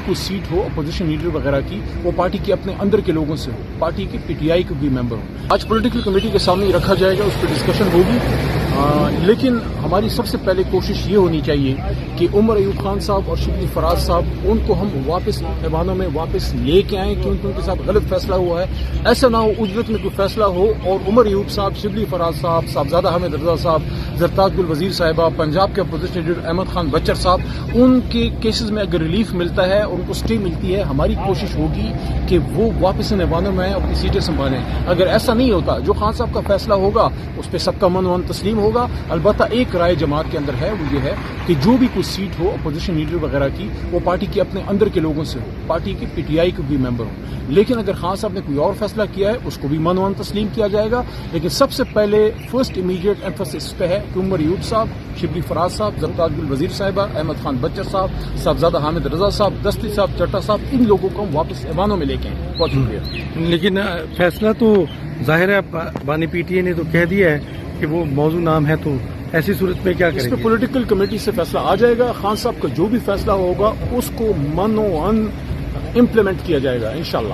کوئی سیٹ ہو opposition leader وغیرہ کی وہ پارٹی کے اپنے اندر کے لوگوں سے ہو، پارٹی کے پی ٹی آئی کے بھی ممبر ہوں۔ آج پولیٹیکل کمیٹی کے سامنے رکھا جائے گا، اس پہ ڈسکشن ہوگی، لیکن ہماری سب سے پہلے کوشش یہ ہونی چاہیے کہ عمر ایوب خان صاحب اور شبلی فراز صاحب ان کو ہم واپس ایوانوں میں واپس لے کے آئیں، کیونکہ ان کے ساتھ غلط فیصلہ ہوا ہے۔ ایسا نہ ہو اجرت میں کوئی فیصلہ ہو اور عمر ایوب صاحب، شبلی فراز صاحب، صاحبزادہ حامد رضا صاحب، زرتاج گل وزیر صاحبہ، پنجاب کے اپوزیشن لیڈر احمد خان بچر صاحب، ان کے کیسز میں اگر ریلیف ملتا ہے اور ان کو اسٹے ملتی ہے، ہماری کوشش ہوگی کہ وہ واپس ان ایوانوں میں اپنی سیٹیں سنبھالیں۔ اگر ایسا نہیں ہوتا، جو خان صاحب کا فیصلہ ہوگا اس پہ سب کا من تسلیم ہوگا۔ البتہ ایک رائے جماعت کے اندر ہے، وہ یہ ہے کہ جو بھی کوئی سیٹ ہو اپوزیشن لیڈر وغیرہ کی وہ پارٹی کے اپنے اندر کے لوگوں سے ہو، پارٹی کے پی ٹی آئی کے بھی ممبر ہوں۔ لیکن اگر خان صاحب نے کوئی اور فیصلہ کیا ہے اس کو بھی من تسلیم کیا جائے گا، لیکن سب سے پہلے فرسٹ امیڈیٹ ایمفسس اس پہ ہے کہ عمر ایوب صاحب، شبلی فراز صاحب، زرتاج گل وزیر صاحبہ، احمد خان بچر صاحب، صاحبزادہ حامد رضا صاحب، دستی صاحب، چٹا صاحب، ان لوگوں کو ہم واپس ایوانوں میں لے کے آئیں۔ بہت شکریہ۔ لیکن فیصلہ تو ظاہر ہے بانی پی ٹی اے نے تو کہہ دیا ہے کہ وہ موضوع نام ہے، تو ایسی صورت میں کیا اس کریں پہ گے؟ پولیٹیکل کمیٹی سے فیصلہ آ جائے گا، خان صاحب کا جو بھی فیصلہ ہوگا اس کو من امپلیمنٹ کیا جائے گا انشاءاللہ۔